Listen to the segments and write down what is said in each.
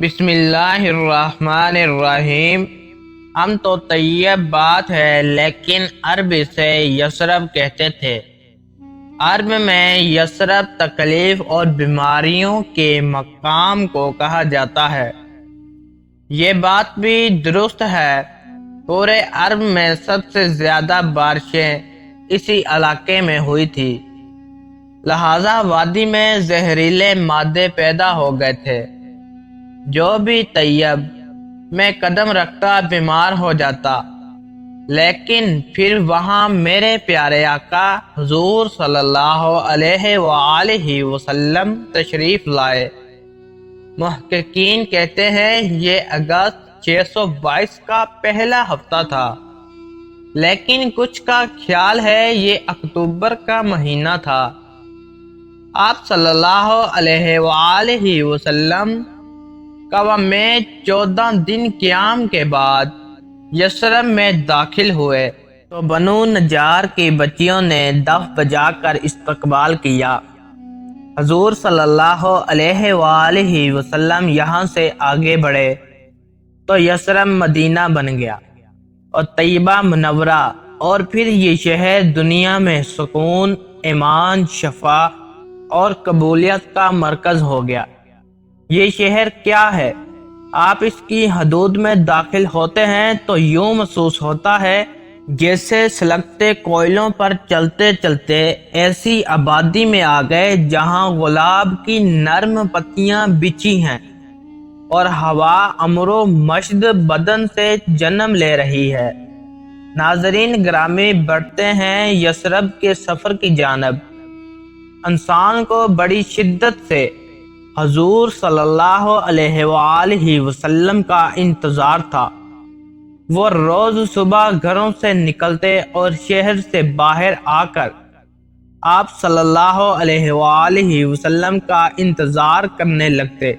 بسم اللہ الرحمن الرحیم۔ ہم تو طیب بات ہے لیکن عرب سے یثرب کہتے تھے۔ عرب میں یثرب تکلیف اور بیماریوں کے مقام کو کہا جاتا ہے۔ یہ بات بھی درست ہے، پورے عرب میں سب سے زیادہ بارشیں اسی علاقے میں ہوئی تھی، لہذا وادی میں زہریلے مادے پیدا ہو گئے تھے۔ جو بھی طیب میں قدم رکھتا بیمار ہو جاتا، لیکن پھر وہاں میرے پیارے آقا حضور صلی اللہ علیہ وآلہ وسلم تشریف لائے۔ محققین کہتے ہیں یہ اگست 622 کا پہلا ہفتہ تھا، لیکن کچھ کا خیال ہے یہ اکتوبر کا مہینہ تھا۔ آپ صلی اللہ علیہ وآلہ وسلم قوا میں 14 دن قیام کے بعد یثرب میں داخل ہوئے تو بنو نجار کی بچیوں نے دف بجا کر استقبال کیا۔ حضور صلی اللہ علیہ وآلہ وسلم یہاں سے آگے بڑھے تو یثرب مدینہ بن گیا اور طیبہ منورہ، اور پھر یہ شہر دنیا میں سکون، ایمان، شفا اور قبولیت کا مرکز ہو گیا۔ یہ شہر کیا ہے؟ آپ اس کی حدود میں داخل ہوتے ہیں تو یوں محسوس ہوتا ہے جیسے سلگتے کوئلوں پر چلتے چلتے ایسی آبادی میں آ گئے جہاں گلاب کی نرم پتیاں بچھی ہیں اور ہوا امر و مشد بدن سے جنم لے رہی ہے۔ ناظرین گرامی، بڑھتے ہیں یثرب کے سفر کی جانب۔ انسان کو بڑی شدت سے حضور صلی اللہ علیہ وآلہ وسلم کا انتظار تھا۔ وہ روز صبح گھروں سے نکلتے اور شہر سے باہر آ کر آپ صلی اللہ علیہ وآلہ وسلم کا انتظار کرنے لگتے۔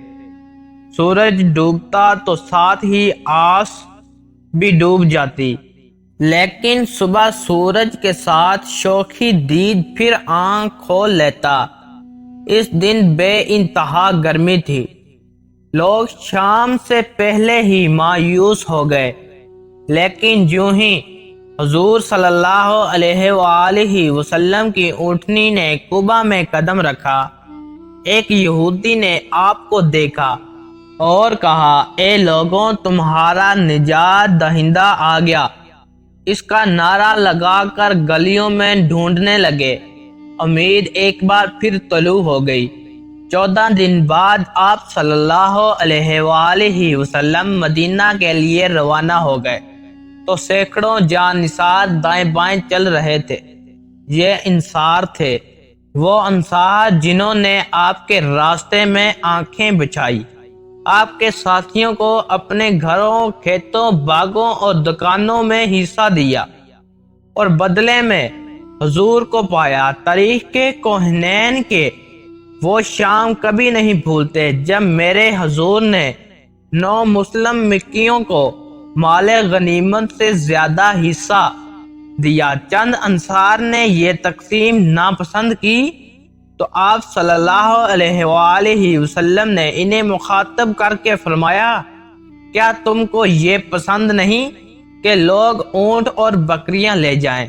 سورج ڈوبتا تو ساتھ ہی آس بھی ڈوب جاتی، لیکن صبح سورج کے ساتھ شوخی دید پھر آنکھ کھول لیتا۔ اس دن بے انتہا گرمی تھی، لوگ شام سے پہلے ہی مایوس ہو گئے، لیکن جو ہی حضور صلی اللہ علیہ وآلہ وسلم کی اونٹنی نے قبا میں قدم رکھا، ایک یہودی نے آپ کو دیکھا اور کہا، اے لوگوں، تمہارا نجات دہندہ آ گیا۔ اس کا نعرہ لگا کر گلیوں میں ڈھونڈنے لگے۔ امید ایک بار پھر طلوع ہو گئی۔ 14 دن بعد آپ صلی اللہ علیہ وآلہ وسلم مدینہ کے لیے روانہ ہو گئے تو سینکڑوں جانثار دائیں بائیں چل رہے تھے۔ یہ انصار تھے، وہ انصار جنہوں نے آپ کے راستے میں آنکھیں بچھائی، آپ کے ساتھیوں کو اپنے گھروں، کھیتوں، باغوں اور دکانوں میں حصہ دیا اور بدلے میں حضور کو پایا۔ تاریخ کے کوہنین کے وہ شام کبھی نہیں بھولتے جب میرے حضور نے 9 مسلم مکیوں کو مال غنیمت سے زیادہ حصہ دیا۔ چند انصار نے یہ تقسیم ناپسند کی تو آپ صلی اللہ علیہ وآلہ وسلم نے انہیں مخاطب کر کے فرمایا، کیا تم کو یہ پسند نہیں کہ لوگ اونٹ اور بکریاں لے جائیں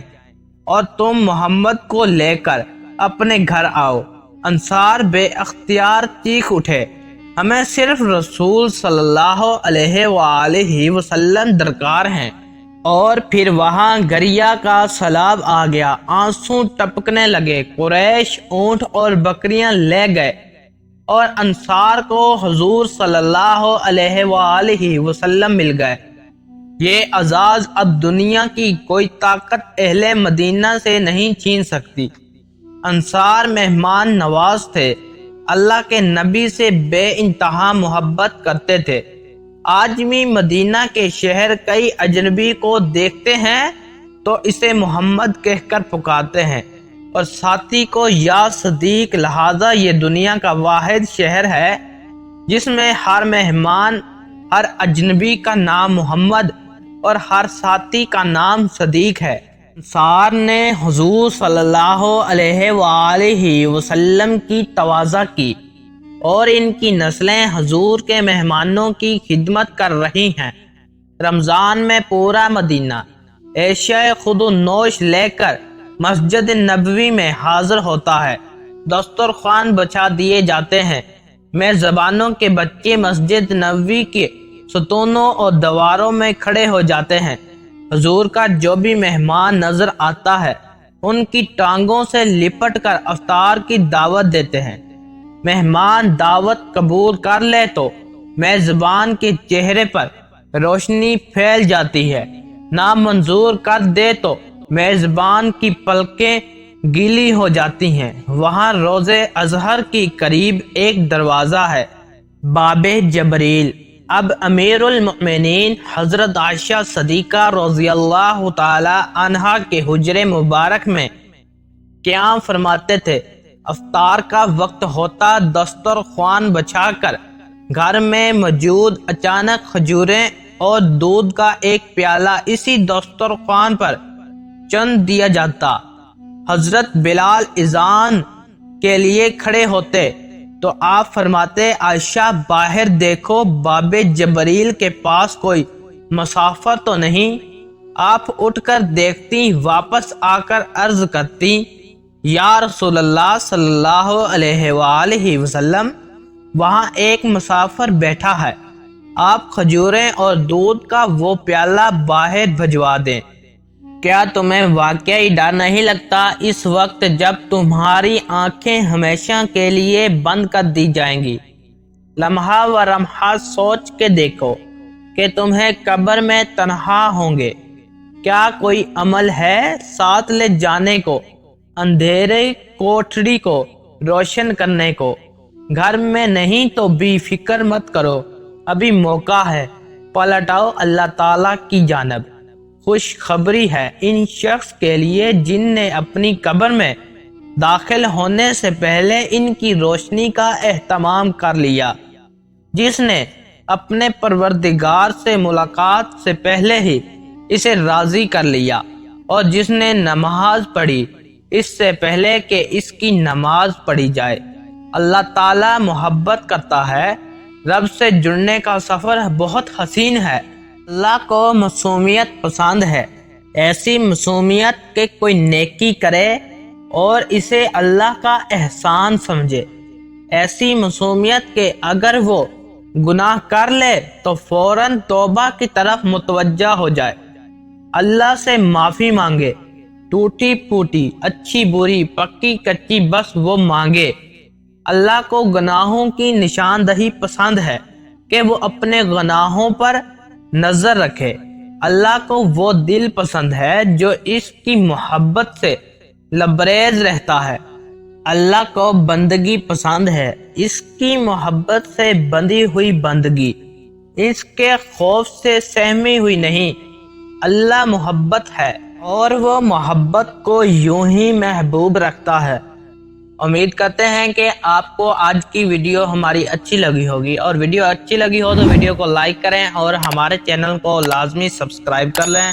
اور تم محمد کو لے کر اپنے گھر آؤ؟ انصار بے اختیار چیخ اٹھے، ہمیں صرف رسول صلی اللہ علیہ وآلہ وسلم درکار ہیں۔ اور پھر وہاں گریا کا سیلاب آ گیا، آنسو ٹپکنے لگے۔ قریش اونٹ اور بکریاں لے گئے اور انصار کو حضور صلی اللہ علیہ وآلہ وسلم مل گئے۔ یہ اعزاز اب دنیا کی کوئی طاقت اہل مدینہ سے نہیں چھین سکتی۔ انصار مہمان نواز تھے، اللہ کے نبی سے بے انتہا محبت کرتے تھے۔ آج بھی مدینہ کے شہر کئی اجنبی کو دیکھتے ہیں تو اسے محمد کہہ کر پکارتے ہیں اور ساتھی کو یا صدیق، لہذا یہ دنیا کا واحد شہر ہے جس میں ہر مہمان، ہر اجنبی کا نام محمد اور ہر ساتھی کا نام صدیق ہے۔ انصار نے حضور صلی اللہ علیہ وآلہ وسلم کی تواضع کی اور ان کی نسلیں حضور کے مہمانوں کی خدمت کر رہی ہیں۔ رمضان میں پورا مدینہ اشیاء خود و نوش لے کر مسجد نبوی میں حاضر ہوتا ہے۔ دسترخوان بچھا دیے جاتے ہیں۔ میزبانوں کے بچے مسجد نبوی کے ستونوں اور دیواروں میں کھڑے ہو جاتے ہیں۔ حضور کا جو بھی مہمان نظر آتا ہے ان کی ٹانگوں سے لپٹ کر افطار کی دعوت دیتے ہیں۔ مہمان دعوت قبول کر لے تو میزبان کے چہرے پر روشنی پھیل جاتی ہے، نامنظور کر دے تو میزبان کی پلکیں گیلی ہو جاتی ہیں۔ وہاں روضہ ازہر کی قریب ایک دروازہ ہے، باب جبریل۔ اب امیر المؤمنین حضرت عائشہ صدیقہ رضی اللہ تعالی عنہا کے حجرے مبارک میں قیام فرماتے تھے۔ افطار کا وقت ہوتا دسترخوان بچھا کر گھر میں موجود اچانک کھجوریں اور دودھ کا ایک پیالہ اسی دسترخوان پر چن دیا جاتا۔ حضرت بلال اذان کے لیے کھڑے ہوتے تو آپ فرماتے، عائشہ باہر دیکھو باب جبریل کے پاس کوئی مسافر تو نہیں؟ آپ اٹھ کر دیکھتی، واپس آ کر عرض کرتی، یا رسول اللہ صلی اللہ علیہ وآلہ وسلم، وہاں ایک مسافر بیٹھا ہے، آپ کھجوریں اور دودھ کا وہ پیالہ باہر بھجوا دیں۔ کیا تمہیں واقعی ڈر نہیں لگتا اس وقت جب تمہاری آنکھیں ہمیشہ کے لیے بند کر دی جائیں گی؟ لمحہ و لمحہ سوچ کے دیکھو کہ تمہیں قبر میں تنہا ہوں گے۔ کیا کوئی عمل ہے ساتھ لے جانے کو، اندھیرے کوٹھڑی کو روشن کرنے کو؟ گھر میں نہیں تو بھی فکر مت کرو، ابھی موقع ہے، پلٹ آؤ اللہ تعالیٰ کی جانب۔ خوشخبری ہے ان شخص کے لیے جن نے اپنی قبر میں داخل ہونے سے پہلے ان کی روشنی کا اہتمام کر لیا، جس نے اپنے پروردگار سے ملاقات سے پہلے ہی اسے راضی کر لیا، اور جس نے نماز پڑھی اس سے پہلے کہ اس کی نماز پڑھی جائے۔ اللہ تعالیٰ محبت کرتا ہے، رب سے جڑنے کا سفر بہت حسین ہے۔ اللہ کو معصومیت پسند ہے، ایسی معصومیت کہ کوئی نیکی کرے اور اسے اللہ کا احسان سمجھے، ایسی معصومیت کہ اگر وہ گناہ کر لے تو فوراً توبہ کی طرف متوجہ ہو جائے، اللہ سے معافی مانگے، ٹوٹی پھوٹی، اچھی بری، پکی کچی بس وہ مانگے۔ اللہ کو گناہوں کی نشاندہی پسند ہے کہ وہ اپنے گناہوں پر نظر رکھے۔ اللہ کو وہ دل پسند ہے جو اس کی محبت سے لبریز رہتا ہے۔ اللہ کو بندگی پسند ہے، اس کی محبت سے بندھی ہوئی بندگی، اس کے خوف سے سہمی ہوئی نہیں۔ اللہ محبت ہے اور وہ محبت کو یوں ہی محبوب رکھتا ہے۔ امید کرتے ہیں کہ آپ کو آج کی ویڈیو ہماری اچھی لگی ہوگی، اور ویڈیو اچھی لگی ہو تو ویڈیو کو لائک کریں اور ہمارے چینل کو لازمی سبسکرائب کر لیں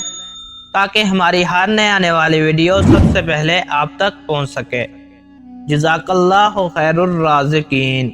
تاکہ ہماری ہر نئے آنے والی ویڈیو سب سے پہلے آپ تک پہنچ سکے۔ جزاک اللہ خیر الرازقین۔